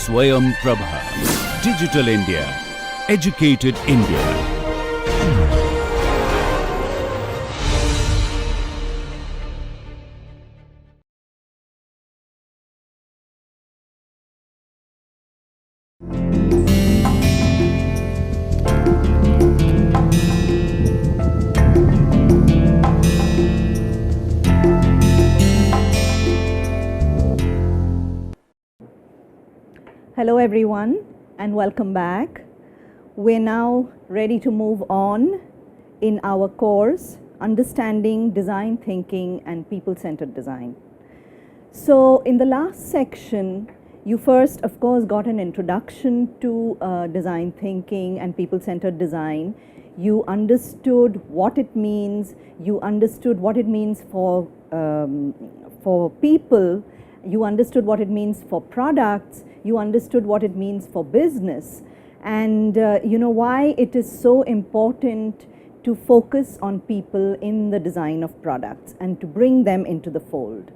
Swayam Prabha. Digital India. Educated India. Hello everyone and welcome back. We're now ready to move on in our course, Understanding Design Thinking and People-Centered Design. So in the last section, you first of course got an introduction to design thinking and people-centered design. You understood what it means, you understood what it means for people, you understood what it means for products, you understood what it means for business, and why it is so important to focus on people in the design of products and to bring them into the fold.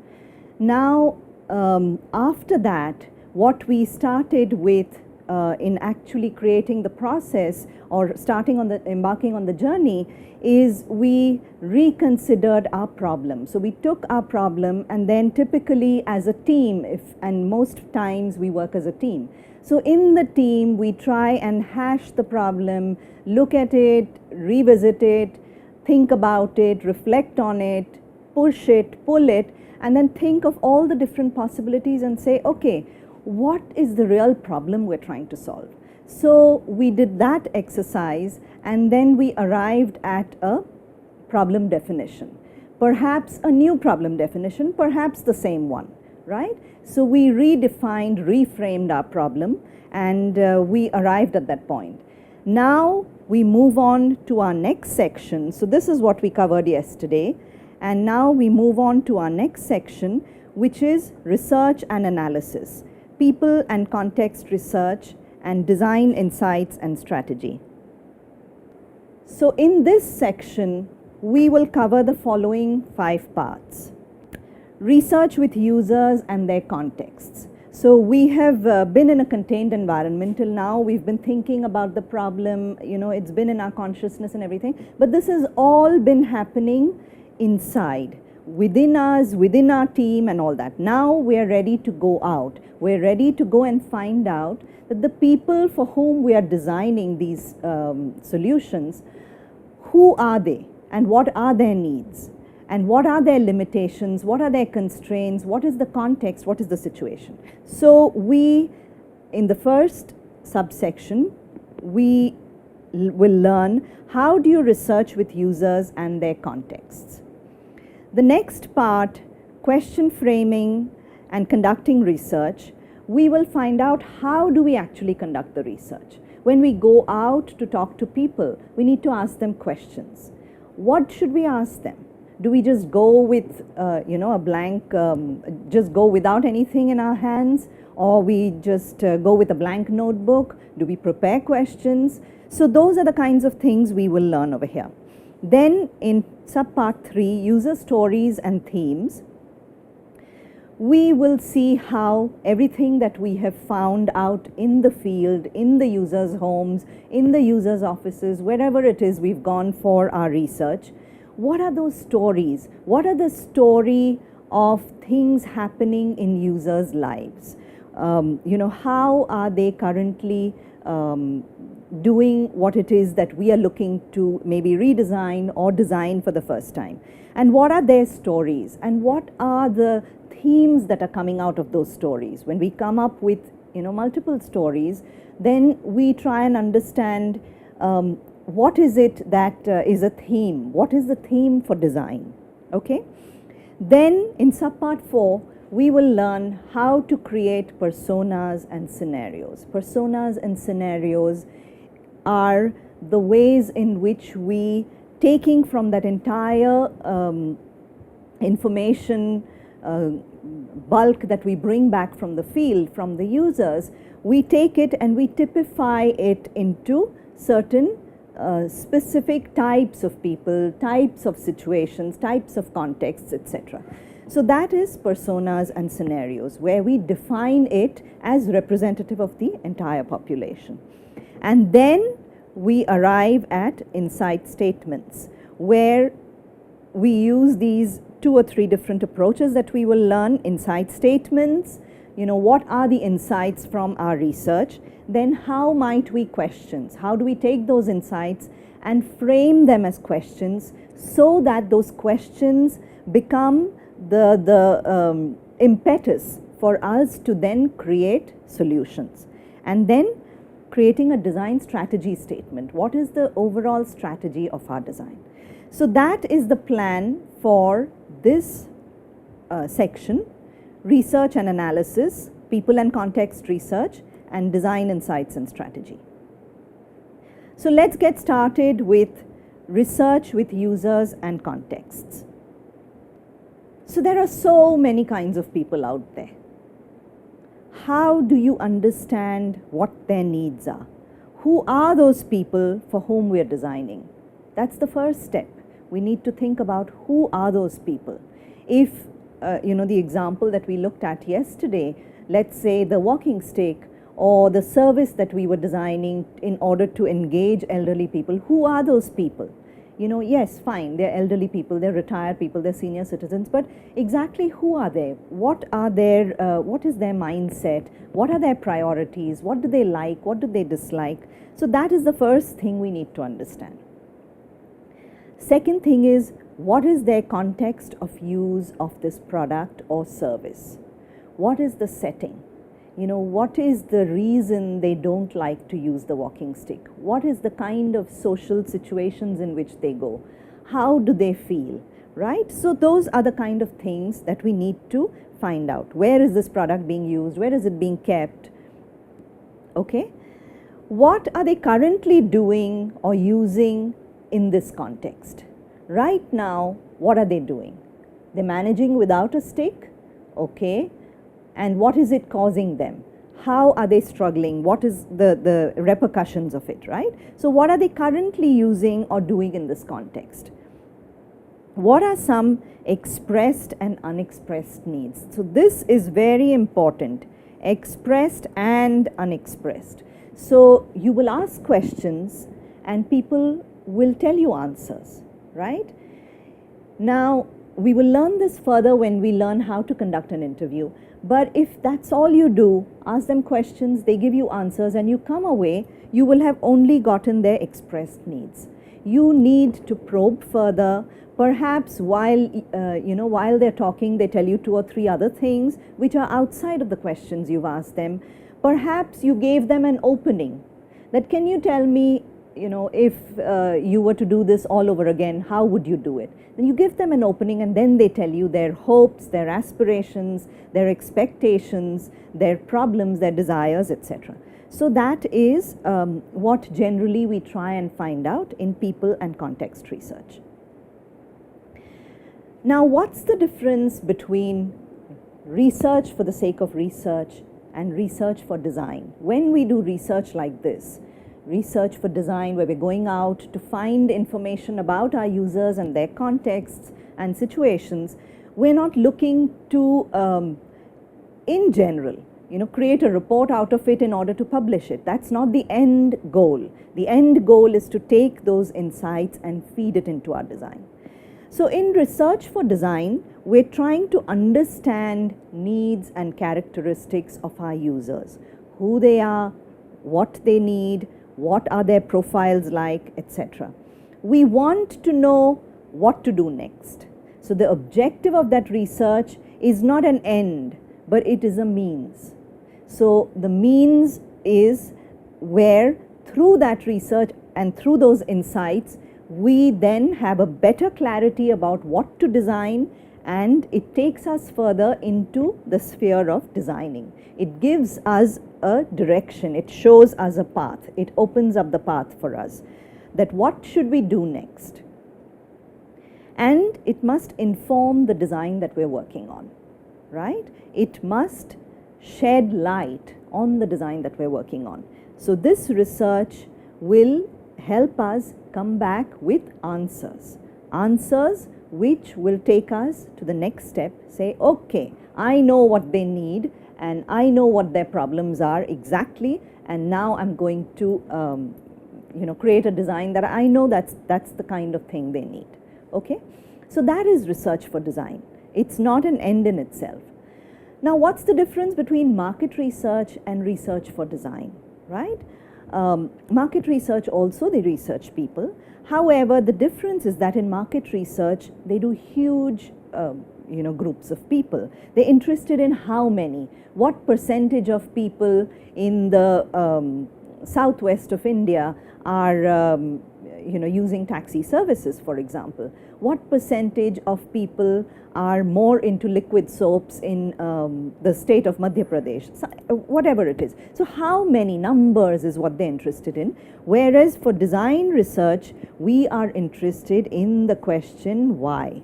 Now, after that, what we started with in actually creating the process or embarking on the journey is we reconsidered our problem. So we took our problem and then typically as a team, and most times we work as a team. So in the team we try and hash the problem, look at it, revisit it, think about it, reflect on it, push it, pull it, and then think of all the different possibilities and say, okay, what is the real problem we're trying to solve? So we did that exercise and then we arrived at a problem definition. Perhaps a new problem definition, perhaps the same one, right? So we redefined, reframed our problem and we arrived at that point. Now we move on to our next section. So this is what we covered yesterday. And now we move on to our next section, which is research and analysis. People and context research and design insights and strategy. So in this section, we will cover the following 5 parts. Research with users and their contexts. So we have been in a contained environment till now. We've been thinking about the problem, it's been in our consciousness and everything, but this has all been happening inside, within us, within our team and all that. Now we are ready to go out. We're ready to go and find out that the people for whom we are designing these solutions, who are they and what are their needs and what are their limitations, what are their constraints, what is the context, what is the situation. So we, in the first subsection, we will learn how do you research with users and their contexts. The next part, question framing and conducting research, we will find out how do we actually conduct the research. When we go out to talk to people, we need to ask them questions. What should we ask them? Do we just go with a blank, just go without anything in our hands, or we just go with a blank notebook? Do we prepare questions? So those are the kinds of things we will learn over here. Then in subpart 3, user stories and themes, we will see how everything that we have found out in the field, in the users' homes, in the users' offices, wherever it is we've gone for our research, what are those stories? What are the story of things happening in users' lives? How are they currently doing what it is that we are looking to maybe redesign or design for the first time? And what are their stories? And what are the themes that are coming out of those stories? When we come up with multiple stories, then we try and understand what is it that is a theme? What is the theme for design? Okay. Then in subpart 4, we will learn how to create personas and scenarios. Personas and scenarios are the ways in which we, taking from that entire information bulk that we bring back from the field, from the users, we take it and we typify it into certain specific types of people, types of situations, types of contexts, etc. So that is personas and scenarios, where we define it as representative of the entire population. And then we arrive at insight statements, where we use these 2 or 3 different approaches that we will learn. Insight statements, what are the insights from our research? Then how might we questions? How do we take those insights and frame them as questions, so that those questions become the impetus for us to then create solutions? And then creating a design strategy statement. What is the overall strategy of our design? So that is the plan for this section: research and analysis, people and context research, and design insights and strategy. So let's get started with research with users and contexts. So there are so many kinds of people out there. How do you understand what their needs are? Who are those people for whom we are designing? That's the first step. We need to think about who are those people. If, the example that we looked at yesterday, let's say the walking stick or the service that we were designing in order to engage elderly people, who are those people? Yes, fine, they're elderly people, they're retired people, they're senior citizens, but exactly who are they? What is their mindset? What are their priorities? What do they like? What do they dislike? So that is the first thing we need to understand. Second thing is, what is their context of use of this product or service? What is the setting? What is the reason they don't like to use the walking stick? What is the kind of social situations in which they go? How do they feel, right? So those are the kind of things that we need to find out. Where is this product being used? Where is it being kept? Okay. What are they currently doing or using in this context? Right now, what are they doing? They're managing without a stick, okay? And what is it causing them? How are they struggling? What is the repercussions of it, right? So what are they currently using or doing in this context? What are some expressed and unexpressed needs? So this is very important, expressed and unexpressed. So you will ask questions and people will tell you answers, right? Now, we will learn this further when we learn how to conduct an interview. But if that's all you do, ask them questions, they give you answers, and you come away, you will have only gotten their expressed needs. You need to probe further. Perhaps while they're talking, they tell you 2 or 3 other things which are outside of the questions you've asked them. Perhaps you gave them an opening that, can you tell me, if you were to do this all over again, how would you do it? Then you give them an opening, and then they tell you their hopes, their aspirations, their expectations, their problems, their desires, etc. So that is what generally we try and find out in people and context research. Now, what's the difference between research for the sake of research and research for design? When we do research like this, research for design, where we're going out to find information about our users and their contexts and situations, we're not looking to, in general, create a report out of it in order to publish it. That's not the end goal. The end goal is to take those insights and feed it into our design. So in research for design, we're trying to understand needs and characteristics of our users, who they are, what they need, what are their profiles like, etc. We want to know what to do next. So the objective of that research is not an end, but it is a means. So the means is where, through that research and through those insights, we then have a better clarity about what to design, and it takes us further into the sphere of designing. It gives us a direction, it shows us a path, it opens up the path for us, that what should we do next. And it must inform the design that we're working on, right? It must shed light on the design that we're working on. So this research will help us come back with answers which will take us to the next step. Say, okay, I know what they need and I know what their problems are exactly, and now I'm going to create a design that I know that's the kind of thing they need. Okay, so that is research for design. It's not an end in itself. Now, what's the difference between market research and research for design, right? Market research also, they research people. However, the difference is that in market research, they do huge groups of people. They're interested in how many, what percentage of people in the southwest of India are using taxi services, for example. What percentage of people are more into liquid soaps in the state of Madhya Pradesh, so, whatever it is. So how many numbers is what they're interested in, whereas for design research, we are interested in the question why.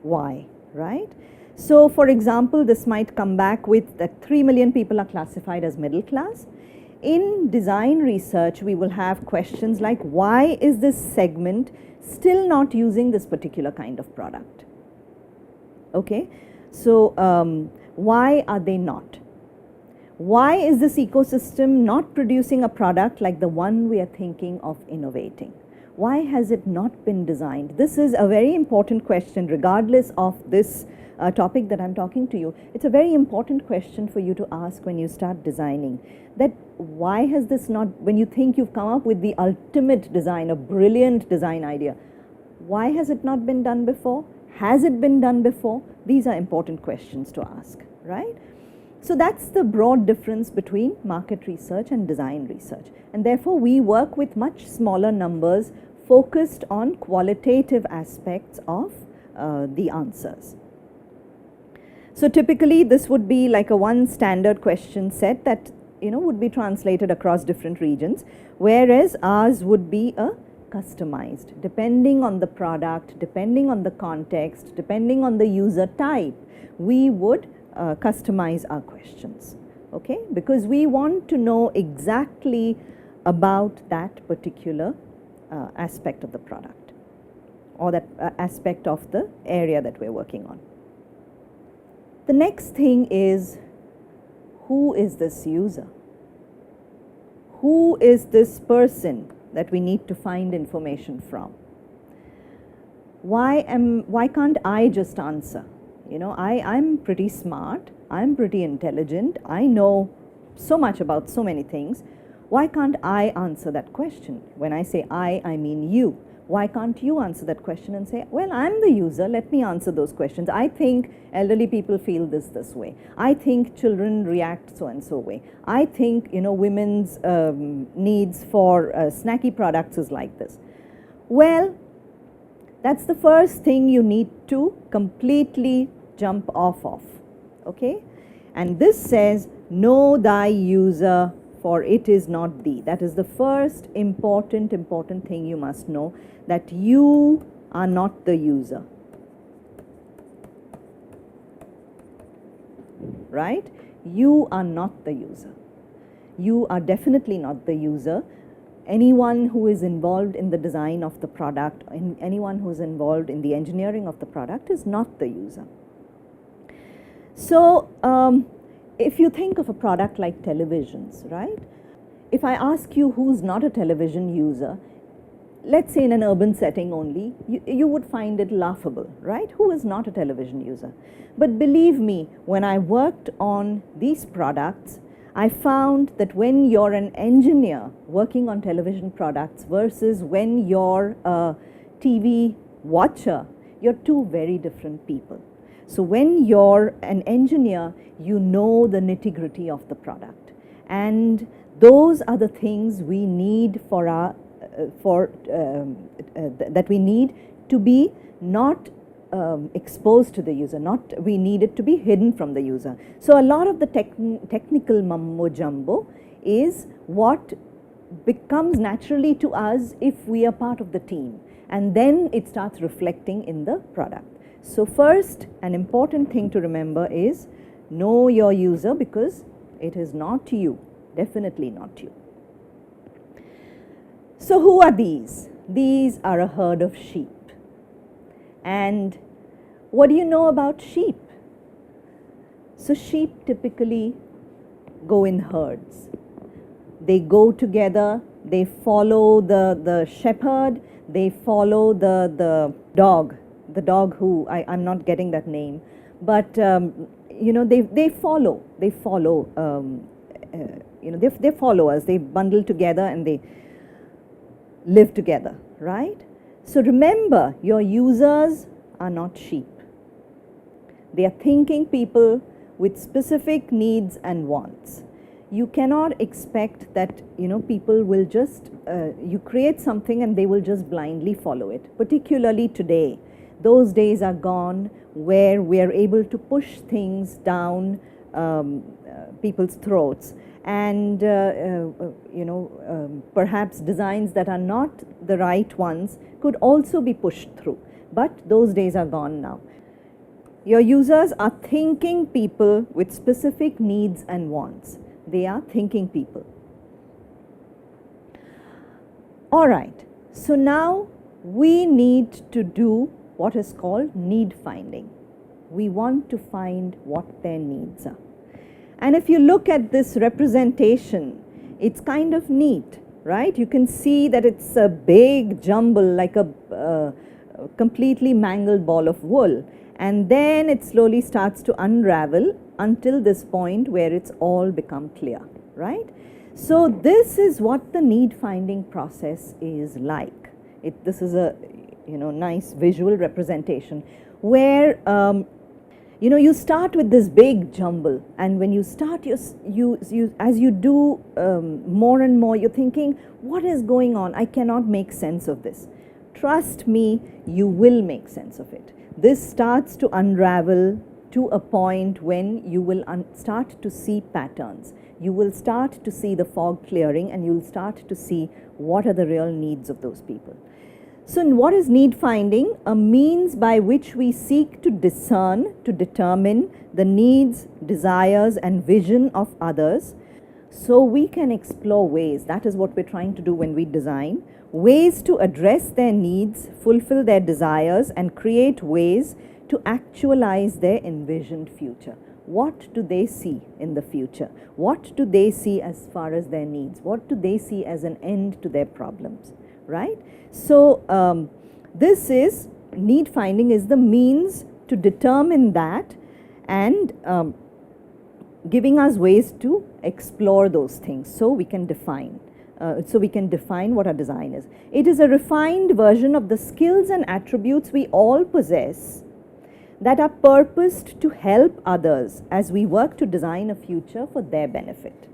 Why, right? So for example, this might come back with that 3 million people are classified as middle class. In design research, we will have questions like, why is this segment still not using this particular kind of product? Okay, so why are they not? Why is this ecosystem not producing a product like the one we are thinking of innovating? Why has it not been designed? This is a very important question, regardless of this topic that I'm talking to you. It's a very important question for you to ask when you start designing. That why has this not, when you think you've come up with the ultimate design, a brilliant design idea, why has it not been done before? Has it been done before? These are important questions to ask, right? So that's the broad difference between market research and design research. And therefore, we work with much smaller numbers focused on qualitative aspects of the answers. So typically, this would be like a one standard question set that would be translated across different regions, whereas ours would be a customized, depending on the product, depending on the context, depending on the user type, we would customize our questions, okay? Because we want to know exactly about that particular aspect of the product or that aspect of the area that we're working on. The next thing is, who is this user? Who is this person that we need to find information from? Why can't I just answer? I'm pretty smart, I'm pretty intelligent, I know so much about so many things. Why can't I answer that question? When I say I mean you. Why can't you answer that question and say, well, I'm the user, let me answer those questions. I think elderly people feel this way. I think children react so and so way. I think, women's needs for snacky products is like this. Well, that's the first thing you need to completely jump off of, okay? And this says, know thy user, for it is not thee. That is the first important thing you must know, that you are not the user, right? You are not the user. You are definitely not the user. Anyone who is involved in the design of the product, anyone who is involved in the engineering of the product is not the user. So, if you think of a product like televisions, right? If I ask you who's not a television user, let's say in an urban setting only, you would find it laughable, right? Who is not a television user? But believe me, when I worked on these products, I found that when you're an engineer working on television products versus when you're a TV watcher, you're two very different people. So when you're an engineer, you know the nitty-gritty of the product, and those are the things we need for our that we need to be not exposed to the user, we need it to be hidden from the user. So a lot of the technical mumbo jumbo is what becomes naturally to us if we are part of the team, and then it starts reflecting in the product. So first, an important thing to remember is know your user, because it is not you, definitely not you. So who are these? These are a herd of sheep. And what do you know about sheep? So sheep typically go in herds. They go together, they follow the shepherd, they follow the dog who, I'm not getting that name, but they follow, they follow us, they bundle together and they live together, right? So remember, your users are not sheep. They are thinking people with specific needs and wants. You cannot expect that people will just you create something and they will just blindly follow it. Particularly today, those days are gone where we are able to push things down people's throats, and perhaps designs that are not the right ones could also be pushed through. But those days are gone now. Your users are thinking people with specific needs and wants. They are thinking people. All right, so now we need to do what is called need finding. We want to find what their needs are. And if you look at this representation, it's kind of neat, right? You can see that it's a big jumble, like a completely mangled ball of wool. And then it slowly starts to unravel until this point where it's all become clear, right? So this is what the need finding process is like. This is a nice visual representation where you start with this big jumble, and when you start as you do more and more, you're thinking, what is going on? I cannot make sense of this. Trust me, you will make sense of it. This starts to unravel to a point when you will start to see patterns. You will start to see the fog clearing, and you'll start to see what are the real needs of those people. So what is need finding? A means by which we seek to discern, to determine the needs, desires and vision of others, so we can explore ways, that is what we're trying to do when we design, ways to address their needs, fulfill their desires, and create ways to actualize their envisioned future. What do they see in the future? What do they see as far as their needs? What do they see as an end to their problems, right? So this is, need finding is the means to determine that, and giving us ways to explore those things so we can define. What our design is. It is a refined version of the skills and attributes we all possess that are purposed to help others as we work to design a future for their benefit.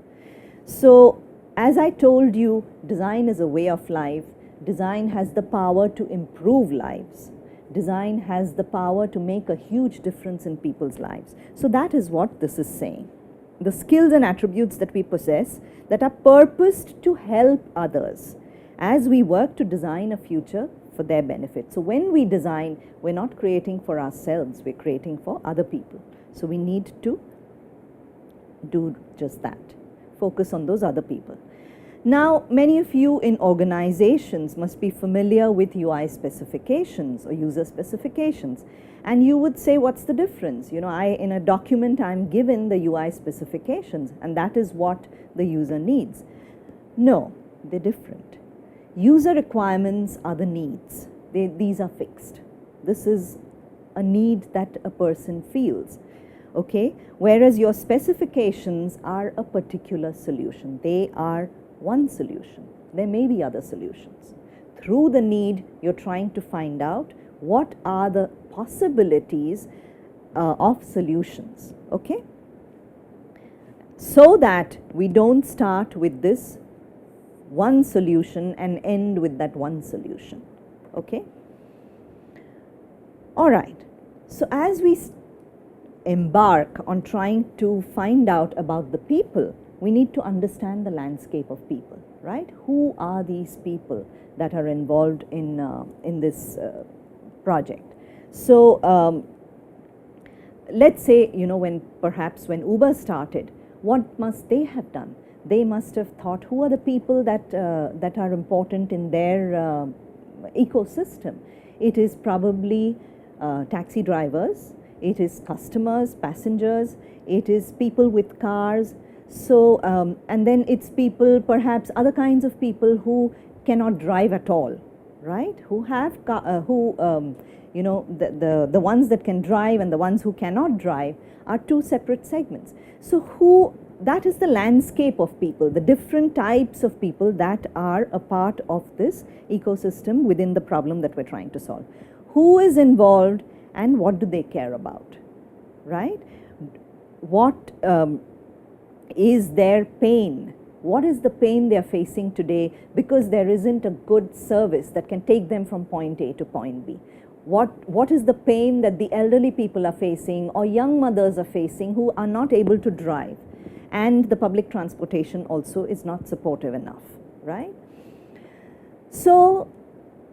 So, as I told you, design is a way of life. Design has the power to improve lives. Design has the power to make a huge difference in people's lives. So that is what this is saying. The skills and attributes that we possess that are purposed to help others as we work to design a future for their benefit. So when we design, we're not creating for ourselves, we're creating for other people. So we need to do just that, focus on those other people. Now, many of you in organizations must be familiar with UI specifications or user specifications. And you would say, what's the difference? In a document, I'm given the UI specifications, and that is what the user needs. No, they're different. User requirements are the needs. These are fixed. This is a need that a person feels. Okay? Whereas your specifications are a particular solution. They are one solution. There may be other solutions. Through the need, you're trying to find out what are the possibilities of solutions, okay? So that we don't start with this one solution and end with that one solution, okay? All right, so as we embark on trying to find out about the people, we need to understand the landscape of people, right? Who are these people that are involved in this project? So let's say, when Uber started, what must they have done? They must have thought, who are the people that are important in their ecosystem? It is probably taxi drivers, it is customers, passengers, it is people with cars. So, and then it's people, perhaps other kinds of people who cannot drive at all, right? Who have, you know, the ones that can drive and the ones who cannot drive are two separate segments. So that is the landscape of people, the different types of people that are a part of this ecosystem within the problem that we're trying to solve. Who is involved and what do they care about, right? What is their pain? What is the pain they are facing today because there isn't a good service that can take them from point A to point B? What is the pain that the elderly people are facing or young mothers are facing who are not able to drive? And the public transportation also is not supportive enough, right? So,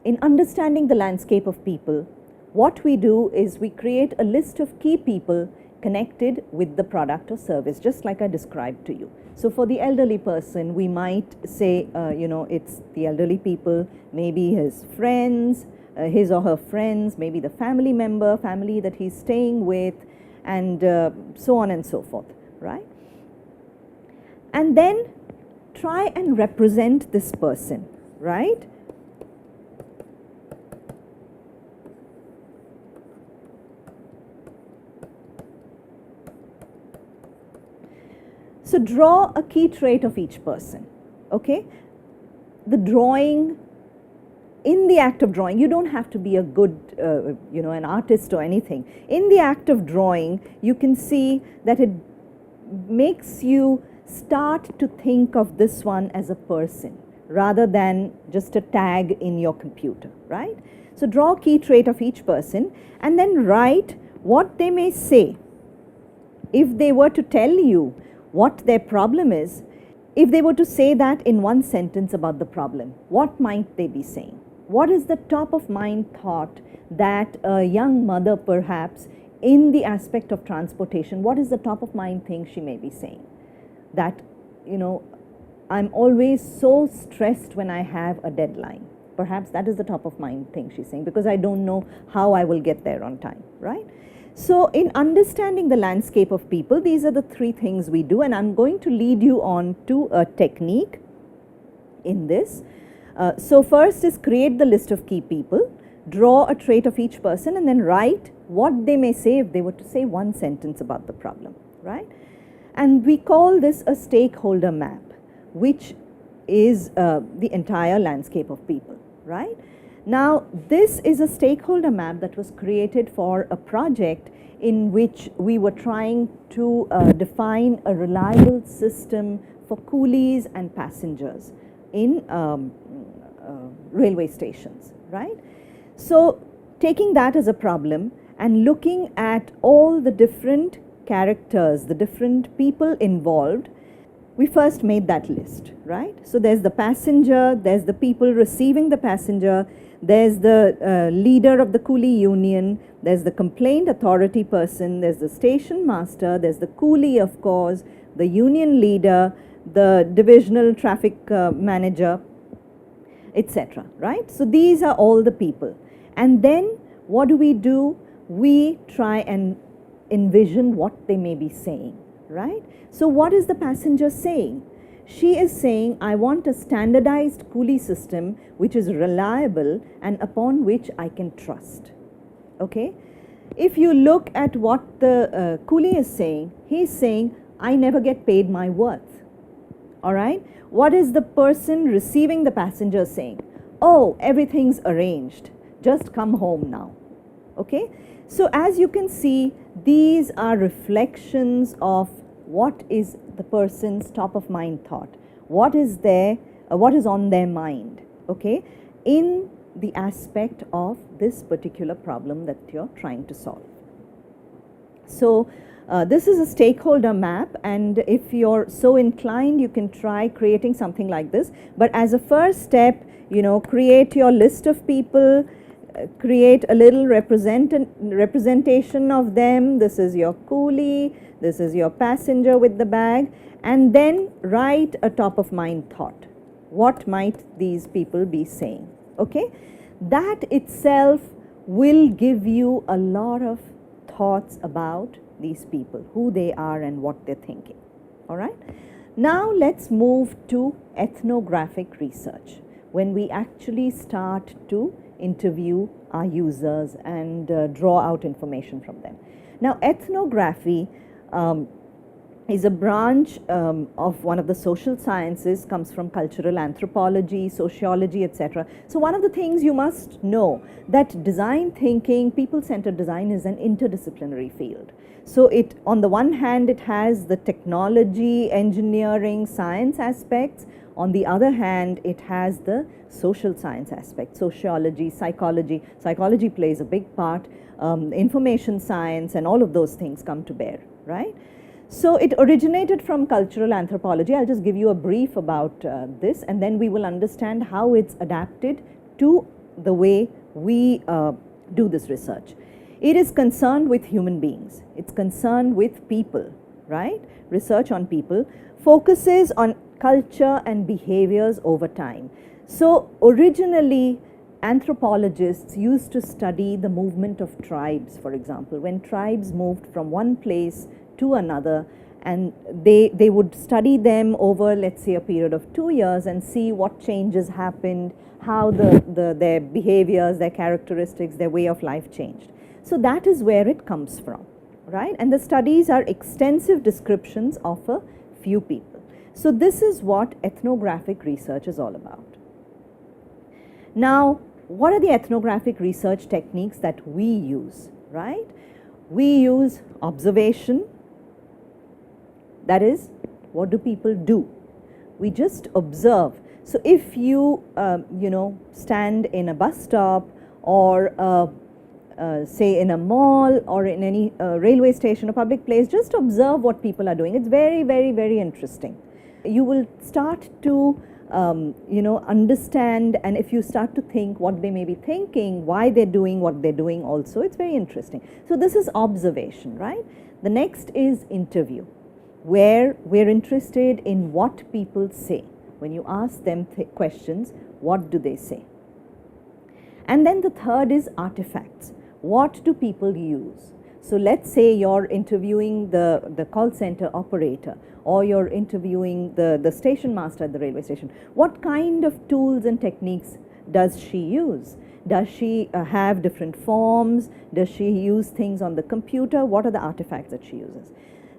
in understanding the landscape of people, what we do is we create a list of key people connected with the product or service, just like I described to you. So for the elderly person, we might say, you know, it's the elderly people, maybe his friends, his or her friends, maybe the family that he's staying with, and so on and so forth, right? And then try and represent this person, right? So draw a key trait of each person, okay? The drawing, in the act of drawing, you don't have to be a good, you know, an artist or anything. In the act of drawing, you can see that it makes you start to think of this one as a person rather than just a tag in your computer, right? So draw a key trait of each person and then write what they may say. If they were to tell you what their problem is, if they were to say that in one sentence about the problem, what might they be saying? What is the top of mind thought that a young mother perhaps in the aspect of transportation, what is the top of mind thing she may be saying? That, you know, I'm always so stressed when I have a deadline. Perhaps that is the top of mind thing she's saying because I don't know how I will get there on time, right? So in understanding the landscape of people, these are the three things we do, and I'm going to lead you on to a technique in this. So first is create the list of key people, draw a trait of each person, and then write what they may say if they were to say one sentence about the problem, right? And we call this a stakeholder map, which is the entire landscape of people, right? Now, this is a stakeholder map that was created for a project in which we were trying to define a reliable system for coolies and passengers in railway stations, right? So, taking that as a problem and looking at all the different characters, the different people involved, we first made that list, right? So there's the passenger, there's the people receiving the passenger, there's the leader of the coolie union, there's the complaint authority person, there's the station master, there's the coolie, of course, the union leader, the divisional traffic manager, etc., right? So these are all the people. And then what do? We try and envision what they may be saying, right? So what is the passenger saying? She is saying, I want a standardized coolie system which is reliable and upon which I can trust, okay? If you look at what the coolie is saying, he's saying, I never get paid my worth, all right? What is the person receiving the passenger saying? Oh, everything's arranged, just come home now, okay? So as you can see, these are reflections of what is the person's top of mind thought, what is on their mind, okay, in the aspect of this particular problem that you're trying to solve. So this is a stakeholder map, and if you're so inclined, you can try creating something like this. But as a first step, you know, create your list of people, create a little representation of them. This is your coolie, this is your passenger with the bag, and then write a top of mind thought. What might these people be saying? Okay, that itself will give you a lot of thoughts about these people, who they are and what they're thinking. All right? Now let's move to ethnographic research, when we actually start to interview our users and draw out information from them. Now, ethnography is a branch of one of the social sciences, comes from cultural anthropology, sociology, etc. So one of the things you must know, that design thinking, people-centered design, is an interdisciplinary field. So it, on the one hand, it has the technology, engineering, science aspects. On the other hand, it has the social science aspect, sociology, psychology. Psychology plays a big part, information science, and all of those things come to bear, right? So it originated from cultural anthropology. I'll just give you a brief about this, and then we will understand how it's adapted to the way we do this research. It is concerned with human beings. It's concerned with people, right? Research on people focuses on culture and behaviors over time. So originally, anthropologists used to study the movement of tribes, for example, when tribes moved from one place to another, and they would study them over, let's say, a period of 2 years and see what changes happened, how their behaviors, their characteristics, their way of life changed. So that is where it comes from, right? And the studies are extensive descriptions of a few people. So this is what ethnographic research is all about. Now, what are the ethnographic research techniques that we use, right? We use observation. That is, what do people do? We just observe. So if you, stand in a bus stop, or say in a mall, or in any railway station or public place, just observe what people are doing. It's very, very, very interesting. You will start to understand, and if you start to think what they may be thinking, why they're doing what they're doing also, it's very interesting. So this is observation, right? The next is interview, where we're interested in what people say. When you ask them questions, what do they say? And then the third is artifacts. What do people use? So let's say you're interviewing the call center operator, or you're interviewing the station master at the railway station. What kind of tools and techniques does she use? Does she have different forms? Does she use things on the computer? What are the artifacts that she uses?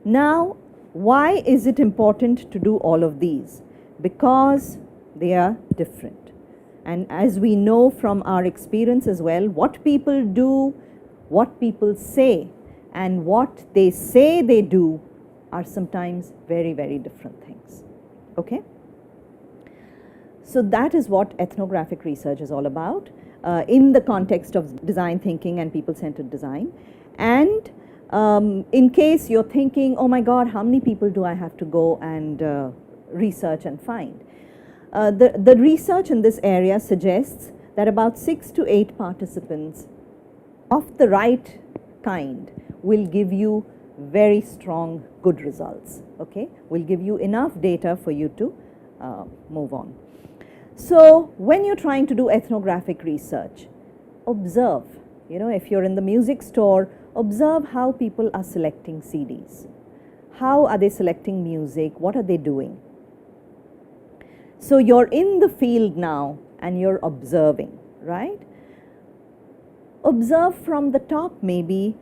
Now, why is it important to do all of these? Because they are different. And as we know from our experience as well, what people do, what people say, and what they say they do are sometimes very, very different things. Okay? So that is what ethnographic research is all about in the context of design thinking and people-centered design. And in case you're thinking, oh my God, how many people do I have to go and research and find? The research in this area suggests that about 6 to 8 participants of the right kind will give you very strong, good results. Okay, will give you enough data for you to move on. So when you're trying to do ethnographic research, observe. If you're in the music store, observe how people are selecting CDs. How are they selecting music? What are they doing? So you're in the field now and you're observing, right? Observe from the top maybe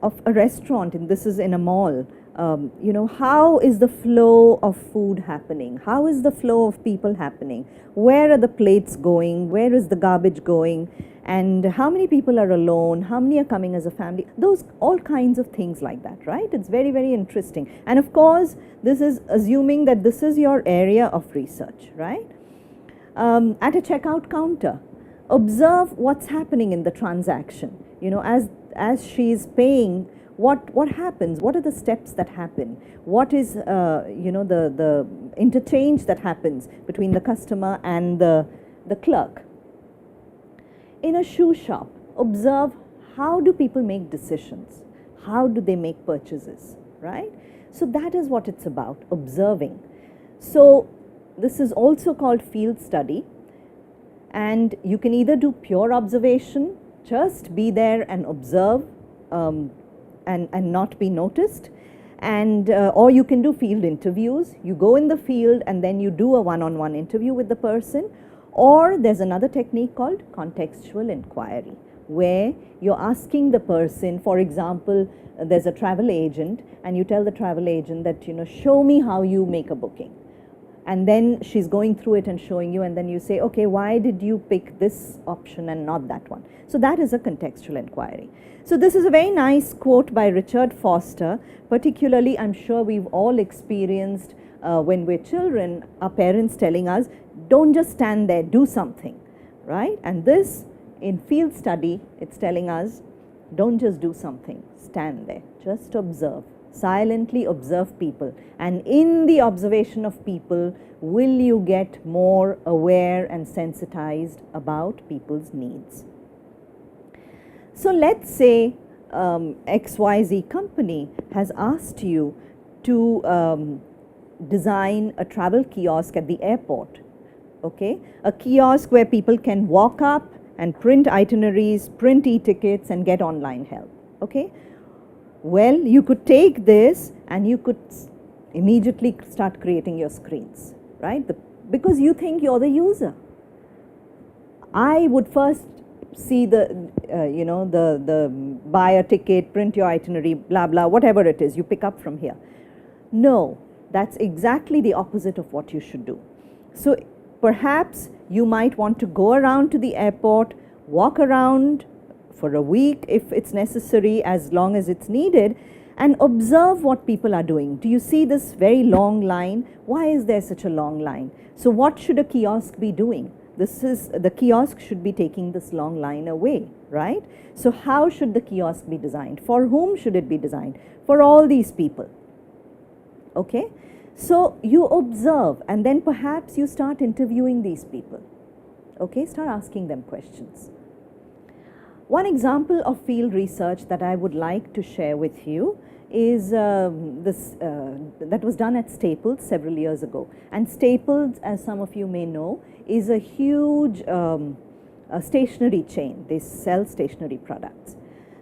of a restaurant, and this is in a mall. How is the flow of food happening? How is the flow of people happening? Where are the plates going? Where is the garbage going? And how many people are alone? How many are coming as a family? Those, all kinds of things like that, right? It's very, very interesting. And of course, this is assuming that this is your area of research, right? At a checkout counter, observe what's happening in the transaction. As she's paying, what happens? What are the steps that happen? What is the interchange that happens between the customer and the clerk? In a shoe shop, observe how do people make decisions? How do they make purchases, right? So that is what it's about, observing. So this is also called field study, and you can either do pure observation just be there and observe and not be noticed. And or you can do field interviews. You go in the field and then you do a one-on-one interview with the person. Or there's another technique called contextual inquiry, where you're asking the person, for example, there's a travel agent and you tell the travel agent that, show me how you make a booking. And then she's going through it and showing you, and then you say, okay, why did you pick this option and not that one? So that is a contextual inquiry. So this is a very nice quote by Richard Foster. Particularly, I'm sure we've all experienced when we're children, our parents telling us, don't just stand there, do something, right? And this, in field study, it's telling us, don't just do something, stand there, just observe. Silently observe people, and in the observation of people will you get more aware and sensitized about people's needs. So let's say XYZ company has asked you to design a travel kiosk at the airport, okay? A kiosk where people can walk up and print itineraries, print e-tickets and get online help, okay? Well, you could take this and you could immediately start creating your screens, right? Because you think you're the user. I would first see the buy a ticket, print your itinerary, blah, blah, whatever it is, you pick up from here. No, that's exactly the opposite of what you should do. So perhaps you might want to go around to the airport, walk around for a week if it's necessary, as long as it's needed, and observe what people are doing. Do you see this very long line? Why is there such a long line? So what should a kiosk be doing? The kiosk should be taking this long line away, right? So how should the kiosk be designed? For whom should it be designed? For all these people, okay? So you observe, and then perhaps you start interviewing these people, okay? Start asking them questions. One example of field research that I would like to share with you is that was done at Staples several years ago. And Staples, as some of you may know, is a huge stationery chain. They sell stationery products.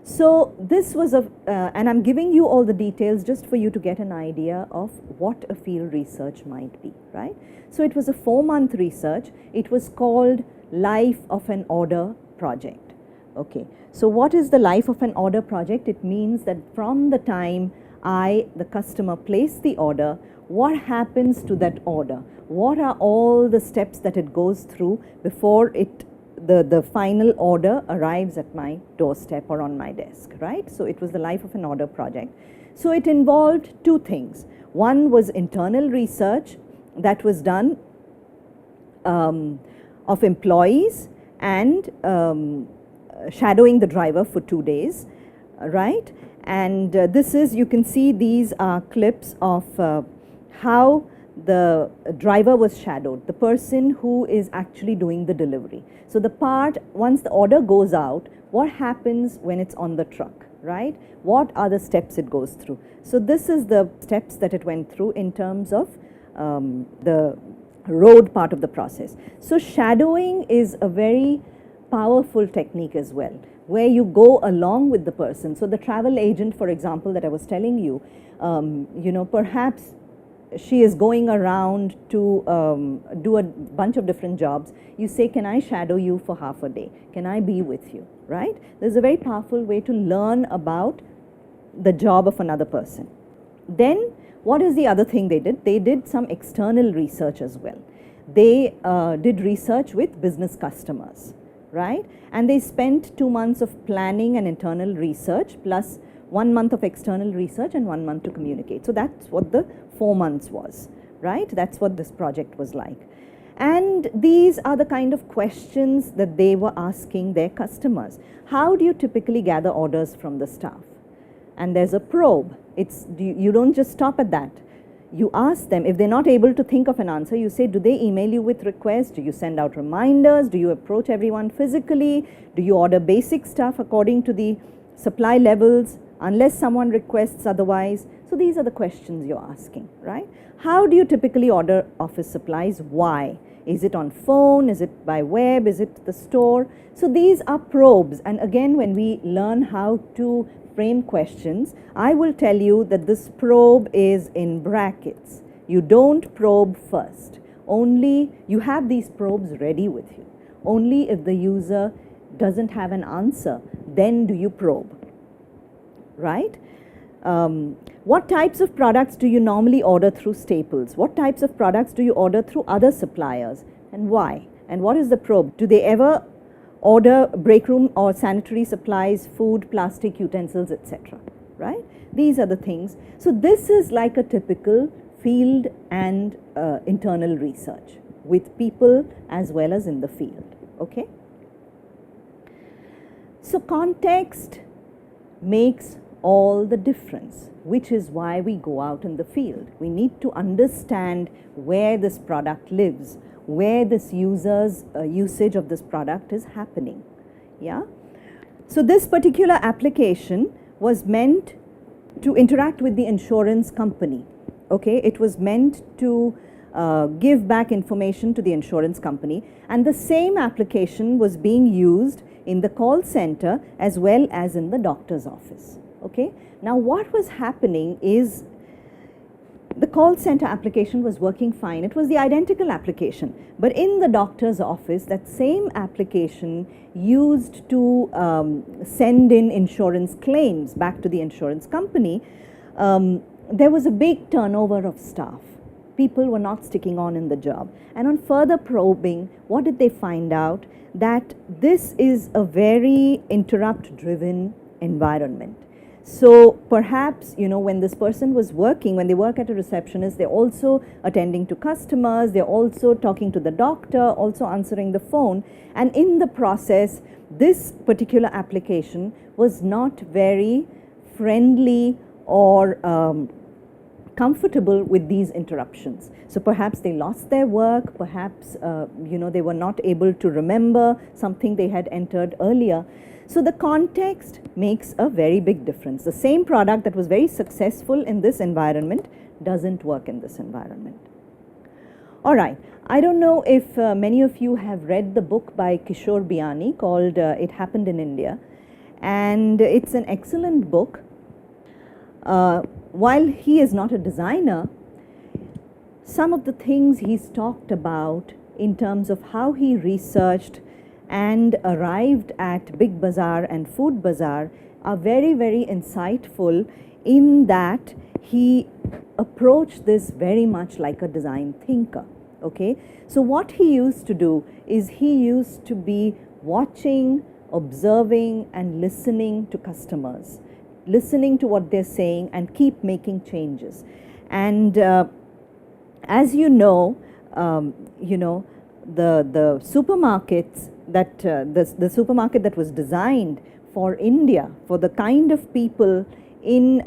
So this was and I'm giving you all the details just for you to get an idea of what a field research might be, right? So it was a 4-month research. It was called Life of an Order Project. Okay, so what is the life of an order project? It means that from the time the customer, place the order, what happens to that order? What are all the steps that it goes through before the final order arrives at my doorstep or on my desk, right? So it was the life of an order project. So it involved 2 things. One was internal research that was done of employees and shadowing the driver for 2 days, right? And this is, you can see these are clips of how the driver was shadowed, the person who is actually doing the delivery. So the part, once the order goes out, what happens when it's on the truck, right? What are the steps it goes through? So this is the steps that it went through in terms of the road part of the process. So shadowing is a very powerful technique as well, where you go along with the person. So the travel agent, for example, that I was telling you, perhaps she is going around to do a bunch of different jobs. You say, can I shadow you for half a day? Can I be with you, right? There's a very powerful way to learn about the job of another person. Then what is the other thing they did? They did some external research as well. They did research with business customers, right? And they spent 2 months of planning and internal research plus 1 month of external research and 1 month to communicate. So that's what the 4 months was, right? That's what this project was like. And these are the kind of questions that they were asking their customers. How do you typically gather orders from the staff? And there's a probe. You don't just stop at that. You ask them, if they're not able to think of an answer, you say, do they email you with requests? Do you send out reminders? Do you approach everyone physically? Do you order basic stuff according to the supply levels? unless someone requests otherwise. So these are the questions you're asking, right? How do you typically order office supplies? Why? Is it on phone? Is it by web? Is it the store? So these are probes. And again, when we learn how to frame questions, I will tell you that this probe is in brackets. You don't probe first. Only you have these probes ready with you. Only if the user doesn't have an answer, then do you probe, right? What types of products do you normally order through Staples? What types of products do you order through other suppliers, and why? And what is the probe? Do they ever order break room or sanitary supplies, food, plastic utensils, etc., right? These are the things. So this is like a typical field and internal research with people as well as in the field, okay? So context makes all the difference, which is why we go out in the field. We need to understand where this product lives, where this user's usage of this product is happening. Yeah. So this particular application was meant to interact with the insurance company. Okay, it was meant to give back information to the insurance company, and the same application was being used in the call center as well as in the doctor's office. Okay. Now what was happening is the call center application was working fine. It was the identical application. But in the doctor's office, that same application used to send in insurance claims back to the insurance company, there was a big turnover of staff. People were not sticking on in the job. And on further probing, what did they find out? That this is a very interrupt-driven environment. So perhaps, you know, when this person was working, when they work at a receptionist, they're also attending to customers, they're also talking to the doctor, also answering the phone. And in the process, this particular application was not very friendly or comfortable with these interruptions. So perhaps they lost their work, perhaps, you know, they were not able to remember something they had entered earlier. So the context makes a very big difference. The same product that was very successful in this environment doesn't work in this environment. All right. I don't know if many of you have read the book by Kishore Biani called It Happened in India. And it's an excellent book. While he is not a designer, some of the things he's talked about in terms of how he researched and arrived at Big Bazaar and Food Bazaar are very, very insightful, in that he approached this very much like a design thinker. Okay, so what he used to do is he used to be watching, observing and listening to customers, listening to what they're saying and keep making changes. And as you know, the supermarkets that the supermarket that was designed for India, for the kind of people in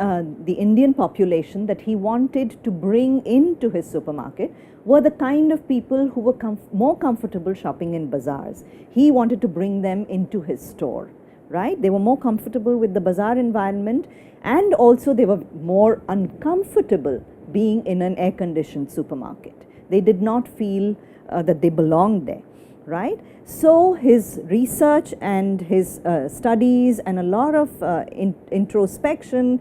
the Indian population that he wanted to bring into his supermarket, were the kind of people who were more comfortable shopping in bazaars. He wanted to bring them into his store, right? They were more comfortable with the bazaar environment, and also they were more uncomfortable being in an air-conditioned supermarket. They did not feel that they belonged there, right? So his research and his studies and a lot of introspection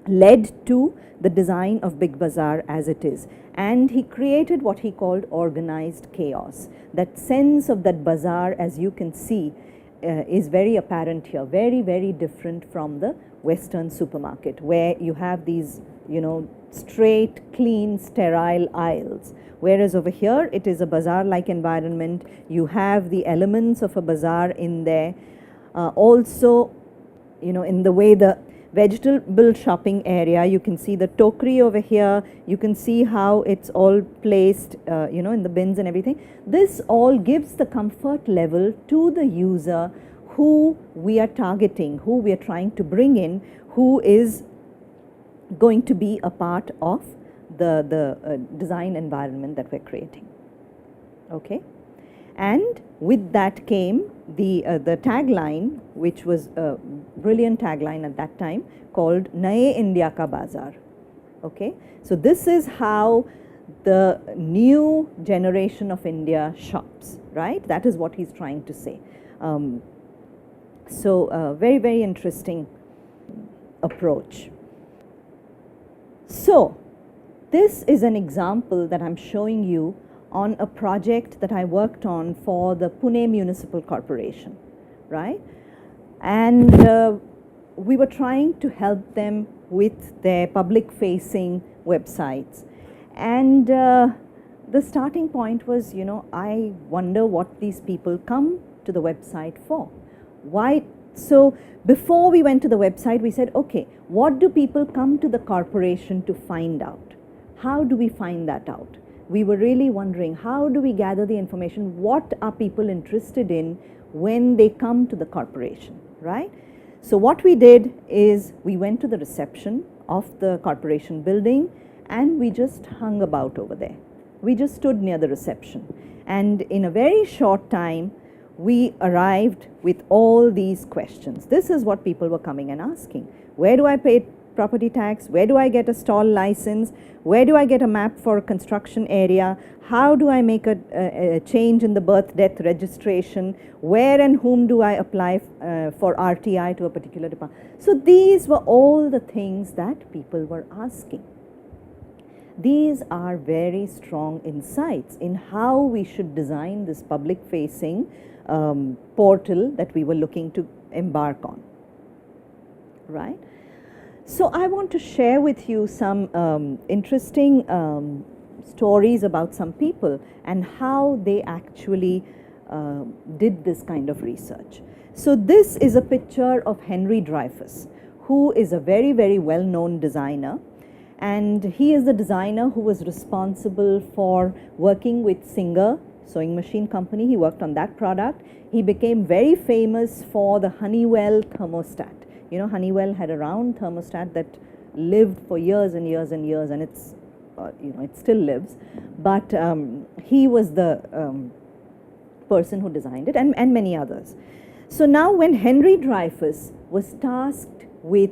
led to the design of Big Bazaar as it is. And he created what he called organized chaos. That sense of that bazaar, as you can see, is very apparent here, very, very different from the Western supermarket, where you have these, you know, straight, clean, sterile aisles. Whereas over here, it is a bazaar-like environment. You have the elements of a bazaar in there. Also, you know, in the way the vegetable shopping area, you can see the tokri over here. You can see how it's all placed, you know, in the bins and everything. This all gives the comfort level to the user who we are targeting, who we are trying to bring in, who is going to be a part of the design environment that we're creating. Okay? And with that came the tagline, which was a brilliant tagline at that time, called Naye India Ka Bazaar. Okay, so this is how the new generation of India shops, right? That is what he's trying to say. Very, very interesting approach. So this is an example that I'm showing you on a project that I worked on for the Pune Municipal Corporation, right? And we were trying to help them with their public-facing websites. And the starting point was, I wonder what these people come to the website for. Why? So before we went to the website, we said, okay, what do people come to the corporation to find out? How do we find that out? We were really wondering, how do we gather the information? What are people interested in when they come to the corporation, right? So what we did is we went to the reception of the corporation building and we just hung about over there. We just stood near the reception. And in a very short time, we arrived with all these questions. This is what people were coming and asking. Where do I pay property tax? Where do I get a stall license? Where do I get a map for a construction area? How do I make a change in the birth-death registration? Where and whom do I apply for RTI to a particular department? So these were all the things that people were asking. These are very strong insights in how we should design this public-facing portal that we were looking to embark on, right? So I want to share with you some interesting stories about some people and how they actually did this kind of research. So this is a picture of Henry Dreyfuss, who is a very, very well-known designer. And he is the designer who was responsible for working with Singer sewing machine company. He worked on that product. He became very famous for the Honeywell thermostat. Honeywell had a round thermostat that lived for years and years and years, and it's, it still lives. But he was the person who designed it, and many others. So now when Henry Dreyfuss was tasked with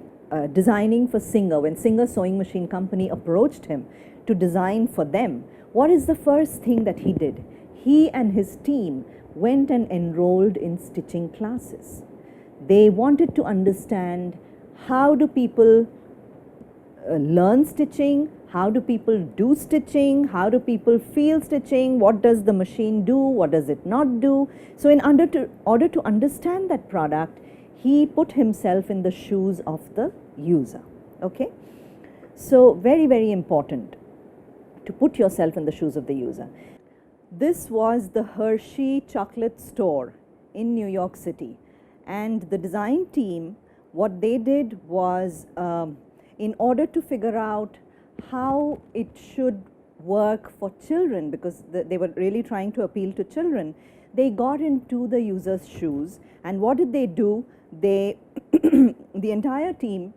designing for Singer, when Singer Sewing Machine Company approached him to design for them, what is the first thing that he did? He and his team went and enrolled in stitching classes. They wanted to understand, how do people learn stitching? How do people do stitching? How do people feel stitching? What does the machine do? What does it not do? So in order to understand that product, he put himself in the shoes of the user. Okay? So very, very important to put yourself in the shoes of the user. This was the Hershey chocolate store in New York City. And the design team, what they did was, in order to figure out how it should work for children, because they were really trying to appeal to children, they got into the user's shoes. And what did they do? They, the entire team,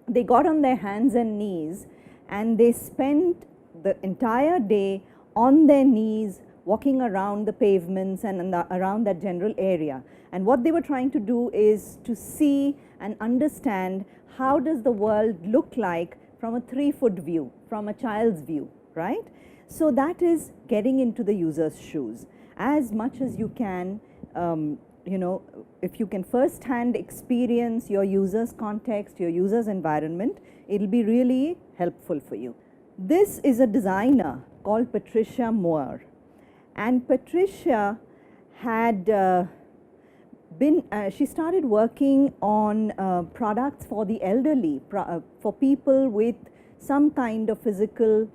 they got on their hands and knees and they spent the entire day on their knees walking around the pavements and around that general area. And what they were trying to do is to see and understand, how does the world look like from a 3-foot view, from a child's view, right? So that is getting into the user's shoes. As much as you can, if you can first-hand experience your user's context, your user's environment, it'll be really helpful for you. This is a designer called Patricia Moore. And Patricia had she started working on products for the elderly, for people with some kind of physical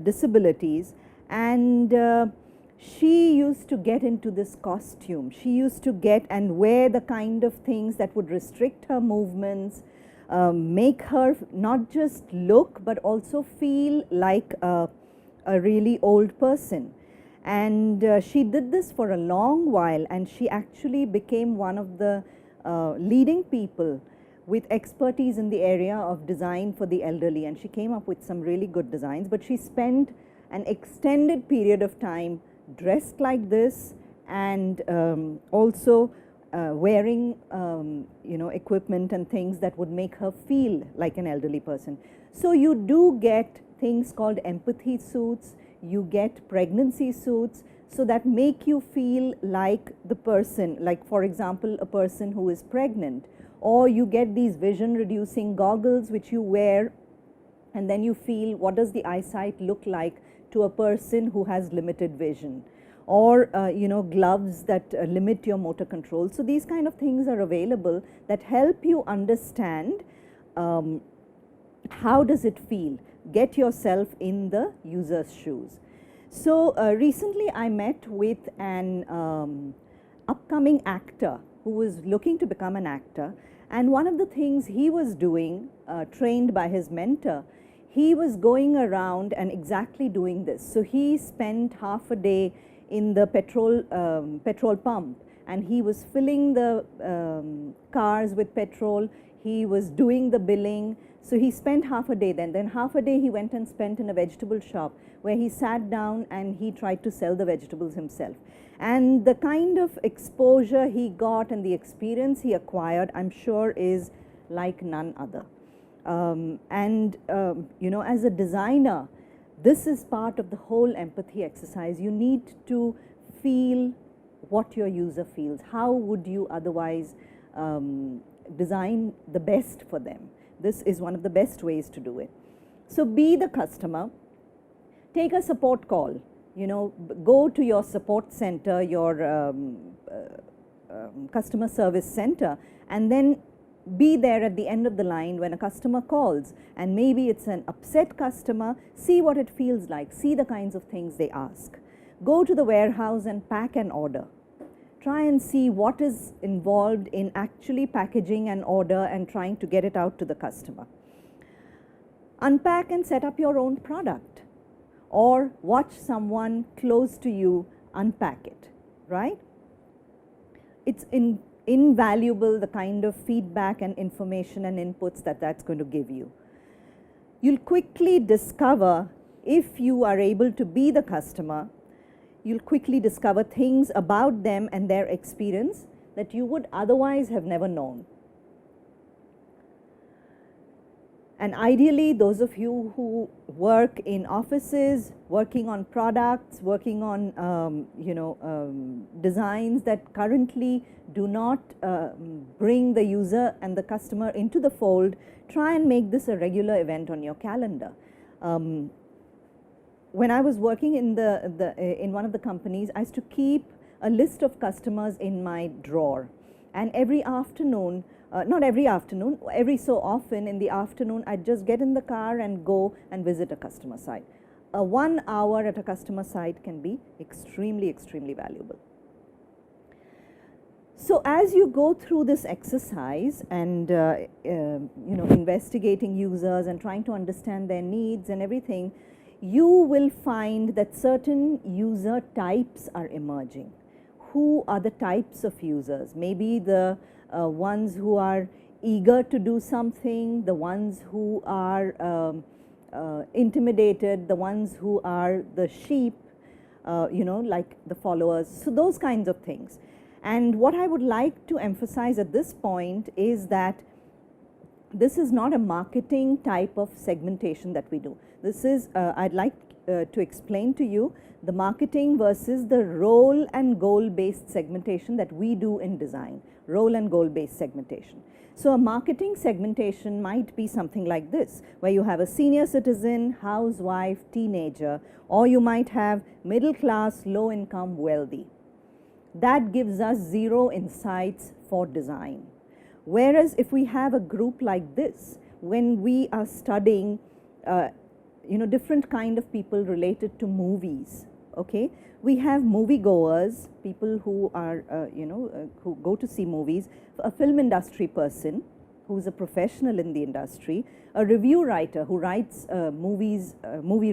disabilities. And she used to get into this costume. She used to get and wear the kind of things that would restrict her movements, make her not just look but also feel like a really old person. And she did this for a long while, and she actually became one of the leading people with expertise in the area of design for the elderly, and she came up with some really good designs. But she spent an extended period of time dressed like this and also wearing equipment and things that would make her feel like an elderly person. So you do get things called empathy suits, you get pregnancy suits, so that make you feel like the person, like for example a person who is pregnant, or you get these vision reducing goggles which you wear and then you feel what does the eyesight look like to a person who has limited vision, or gloves that limit your motor control. So these kind of things are available that help you understand how does it feel, get yourself in the user's shoes. So recently I met with an upcoming actor who was looking to become an actor, and one of the things he was doing, trained by his mentor, he was going around and exactly doing this. So he spent half a day in the petrol pump, and he was filling the cars with petrol, he was doing the billing. So he spent half a day then half a day he went and spent in a vegetable shop where he sat down and he tried to sell the vegetables himself. And the kind of exposure he got and the experience he acquired, I'm sure, is like none other. As a designer, this is part of the whole empathy exercise. You need to feel what your user feels. How would you otherwise design the best for them? This is one of the best ways to do it. So be the customer, take a support call, go to your support center, your customer service center, and then be there at the end of the line when a customer calls, and maybe it's an upset customer. See what it feels like, see the kinds of things they ask. Go to the warehouse and pack an order. Try and see what is involved in actually packaging an order and trying to get it out to the customer. Unpack and set up your own product, or watch someone close to you unpack it, right? It's invaluable, the kind of feedback and information and inputs that that's going to give you. You'll quickly discover, if you are able to be the customer, you'll quickly discover things about them and their experience that you would otherwise have never known. And ideally, those of you who work in offices, working on products, working on designs that currently do not bring the user and the customer into the fold, try and make this a regular event on your calendar. When I was working in one of the companies, I used to keep a list of customers in my drawer, and every afternoon, not every afternoon, every so often in the afternoon, I'd just get in the car and go and visit a customer site. 1 hour at a customer site can be extremely, extremely valuable. So as you go through this exercise and investigating users and trying to understand their needs and everything, you will find that certain user types are emerging. Who are the types of users? Maybe the ones who are eager to do something, the ones who are intimidated, the ones who are the sheep, like the followers. So those kinds of things. And what I would like to emphasize at this point is that this is not a marketing type of segmentation that we do. This is, I'd like to explain to you the marketing versus the role and goal based segmentation that we do in design, role and goal based segmentation. So a marketing segmentation might be something like this, where you have a senior citizen, housewife, teenager, or you might have middle class, low income, wealthy. That gives us zero insights for design. Whereas if we have a group like this, when we are studying different kind of people related to movies, okay, we have moviegoers, people who are who go to see movies, a film industry person who's a professional in the industry, a review writer who writes movie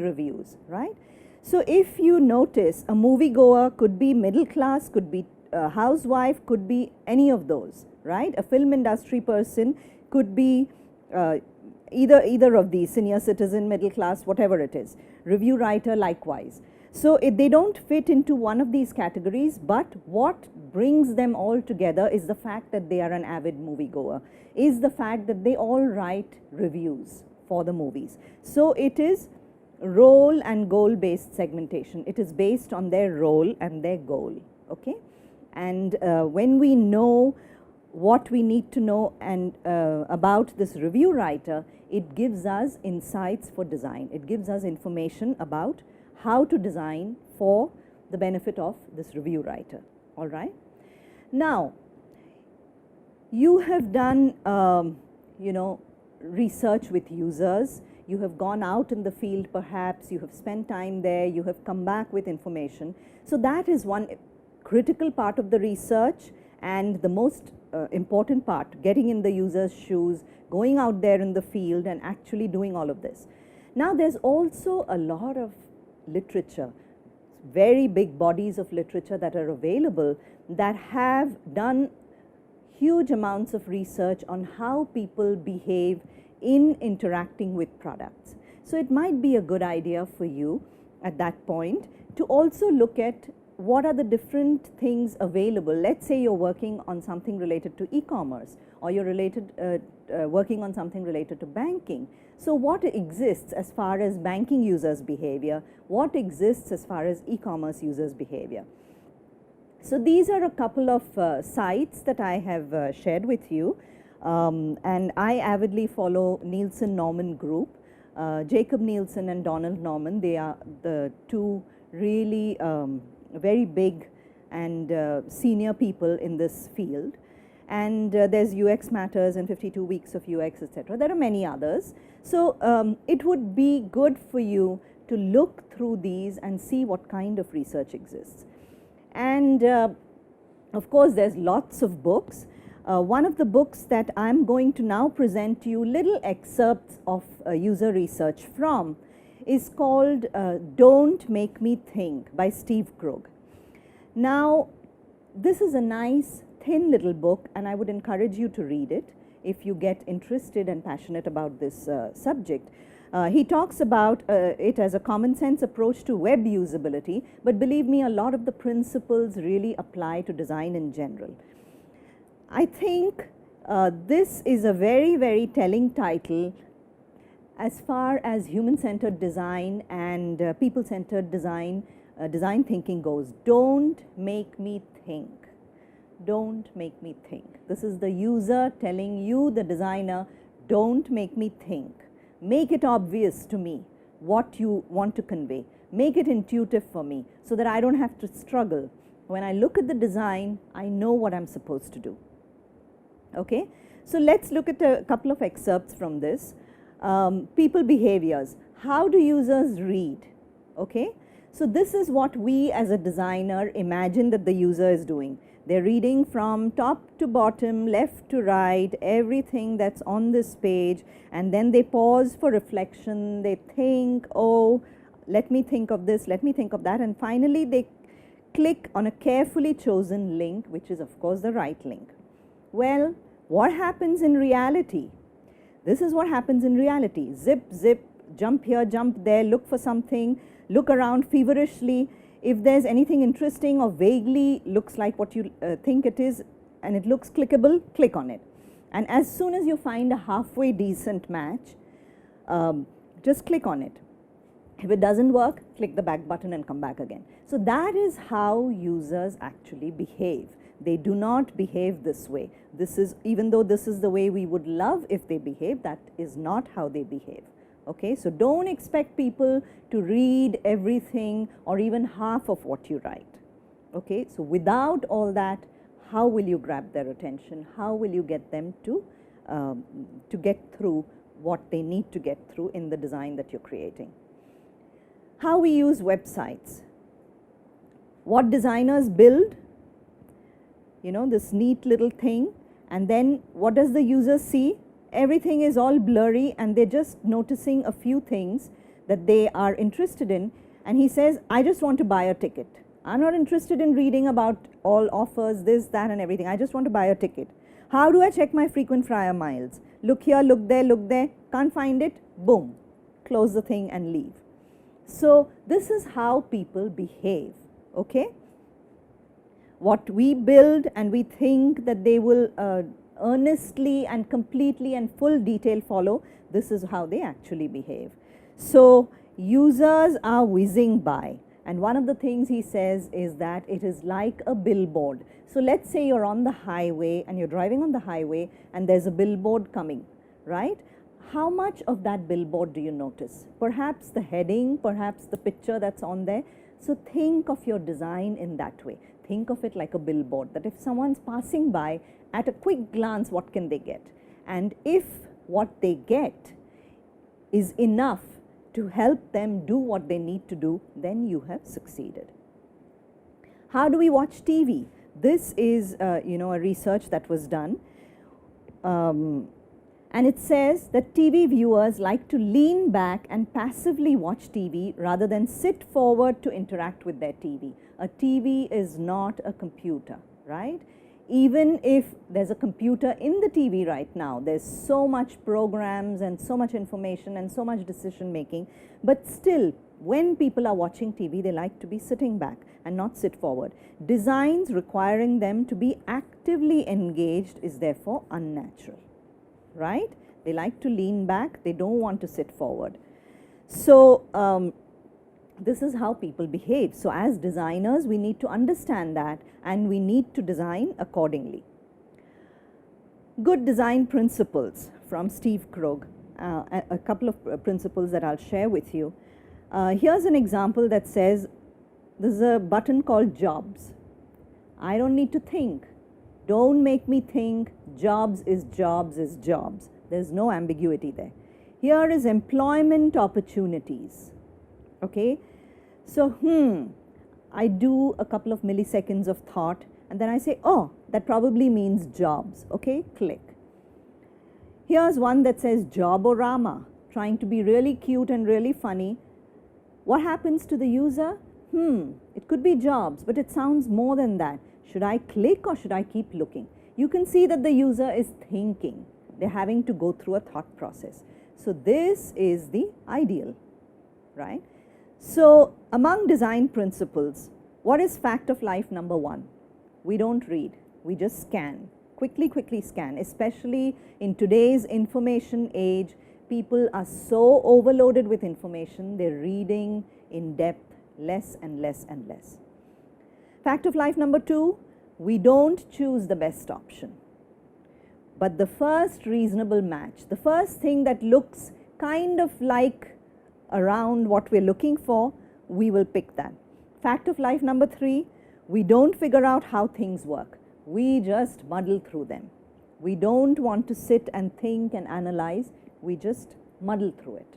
reviews, right? So if you notice, a moviegoer could be middle class, could be a housewife, could be any of those, right? A film industry person could be either of these, senior citizen, middle class, whatever it is. Review writer likewise. So they don't fit into one of these categories, but what brings them all together is the fact that they are an avid moviegoer, is the fact that they all write reviews for the movies. So it is role and goal based segmentation. It is based on their role and their goal, okay? And when we know what we need to know and about this review writer, it gives us insights for design. It gives us information about how to design for the benefit of this review writer, all right? Now, you have done, research with users. You have gone out in the field perhaps, you have spent time there, you have come back with information. So that is one critical part of the research and the most important part, getting in the user's shoes, going out there in the field and actually doing all of this. Now there's also a lot of literature, very big bodies of literature that are available that have done huge amounts of research on how people behave in interacting with products. So it might be a good idea for you at that point to also look at what are the different things available. Let's say you're working on something related to e-commerce, or you're working on something related to banking. So what exists as far as banking users' behavior? What exists as far as e-commerce users' behavior? So these are a couple of sites that I have shared with you. And I avidly follow Nielsen Norman Group. Jacob Nielsen and Donald Norman, they are the two really very big and senior people in this field. And there's UX Matters and 52 Weeks of UX, etc. There are many others. So it would be good for you to look through these and see what kind of research exists. And of course, there's lots of books. One of the books that I'm going to now present to you little excerpts of user research from is called Don't Make Me Think by Steve Krug. Now, this is a nice thin little book and I would encourage you to read it if you get interested and passionate about this subject. He talks about it as a common sense approach to web usability, but believe me, a lot of the principles really apply to design in general. I think this is a very, very telling title as far as human-centered design and people-centered design, design thinking goes. Don't make me think. Don't make me think. This is the user telling you, the designer, don't make me think. Make it obvious to me what you want to convey. Make it intuitive for me so that I don't have to struggle. When I look at the design, I know what I'm supposed to do. Okay, so let's look at a couple of excerpts from this. People behaviors. How do users read? Okay, so this is what we as a designer imagine that the user is doing. They're reading from top to bottom, left to right, everything that's on this page, and then they pause for reflection. They think, oh, let me think of this, let me think of that, and finally they click on a carefully chosen link, which is of course the right link. Well, what happens in reality? This is what happens in reality. Zip, zip, jump here, jump there, look for something, look around feverishly. If there's anything interesting or vaguely looks like what you think it is and it looks clickable, click on it. And as soon as you find a halfway decent match, just click on it. If it doesn't work, click the back button and come back again. So that is how users actually behave. They do not behave this way. This is, even though this is the way we would love if they behave, that is not how they behave. Okay, so don't expect people to read everything or even half of what you write. Okay, so without all that, how will you grab their attention? How will you get them to get through what they need to get through in the design that you're creating? How we use websites. What designers build, you know, this neat little thing, and then what does the user see? Everything is all blurry and they're just noticing a few things that they are interested in, and he says, I just want to buy a ticket. I'm not interested in reading about all offers, this, that and everything. I just want to buy a ticket. How do I check my frequent flyer miles? Look here, look there, can't find it, boom, close the thing and leave. So this is how people behave, okay? What we build and we think that they will earnestly and completely and full detail follow, this is how they actually behave. So users are whizzing by, and one of the things he says is that it is like a billboard. So let's say you're on the highway and you're driving on the highway and there's a billboard coming, right? How much of that billboard do you notice? Perhaps the heading, perhaps the picture that's on there. So think of your design in that way. Think of it like a billboard, that if someone's passing by, at a quick glance, what can they get? And if what they get is enough to help them do what they need to do, then you have succeeded. How do we watch TV? This is a research that was done. And it says that TV viewers like to lean back and passively watch TV rather than sit forward to interact with their TV. A TV is not a computer, right? Even if there's a computer in the TV right now, there's so much programs and so much information and so much decision making, but still, when people are watching TV, they like to be sitting back and not sit forward. Designs requiring them to be actively engaged is therefore unnatural. Right? They like to lean back, they don't want to sit forward. So this is how people behave. So as designers, we need to understand that and we need to design accordingly. Good design principles from Steve Krug, a couple of principles that I'll share with you. Here's an example that says, this is a button called jobs. I don't need to think. Don't make me think. Jobs is jobs is jobs. There's no ambiguity there. Here is employment opportunities. Okay, so I do a couple of milliseconds of thought and then I say, oh, that probably means jobs. Okay, click. Here's one that says Joborama, trying to be really cute and really funny. What happens to the user? It could be jobs, but it sounds more than that. Should I click or should I keep looking? You can see that the user is thinking. They're having to go through a thought process. So this is the ideal, right? So among design principles, what is fact of life number one? We don't read, we just scan. Quickly scan, especially in today's information age. People are so overloaded with information, they're reading in depth less and less and less. Fact of life number two, we don't choose the best option, but the first reasonable match, the first thing that looks kind of like around what we're looking for, we will pick that. Fact of life number three, we don't figure out how things work. We just muddle through them. We don't want to sit and think and analyze, we just muddle through it.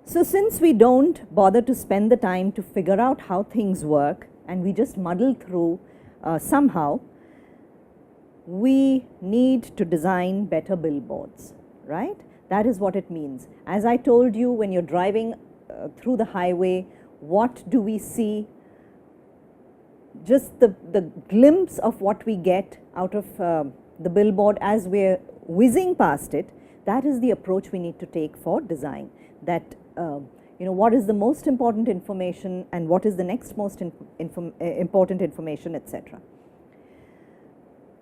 So since we don't bother to spend the time to figure out how things work and we just muddle through somehow, we need to design better billboards, right? That is what it means. As I told you, when you're driving through the highway, what do we see? Just the glimpse of what we get out of the billboard as we're whizzing past it. That is the approach we need to take for design. That what is the most important information and what is the next most important information, etc.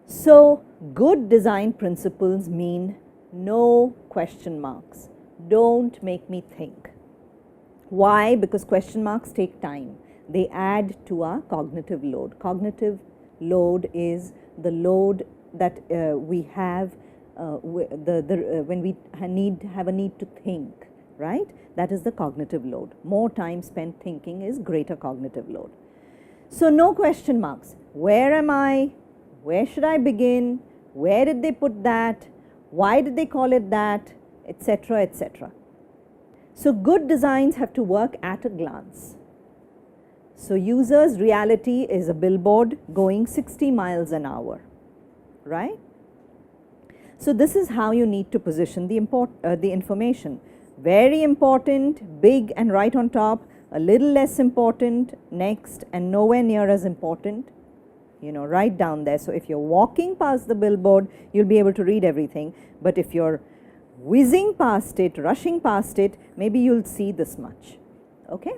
So good design principles mean no question marks. Don't make me think. Why? Because question marks take time. They add to our cognitive load. Cognitive load is the load that we have when we have a need to think, right? That is the cognitive load. More time spent thinking is greater cognitive load. So no question marks. Where am I? Where should I begin? Where did they put that? Why did they call it that? Etc., etc. So good designs have to work at a glance. So user's reality is a billboard going 60 miles an hour, right? So this is how you need to position the information. Very important, big and right on top, a little less important, next, and nowhere near as important, right down there. So if you're walking past the billboard, you'll be able to read everything. But if you're whizzing past it, rushing past it, maybe you'll see this much. Okay.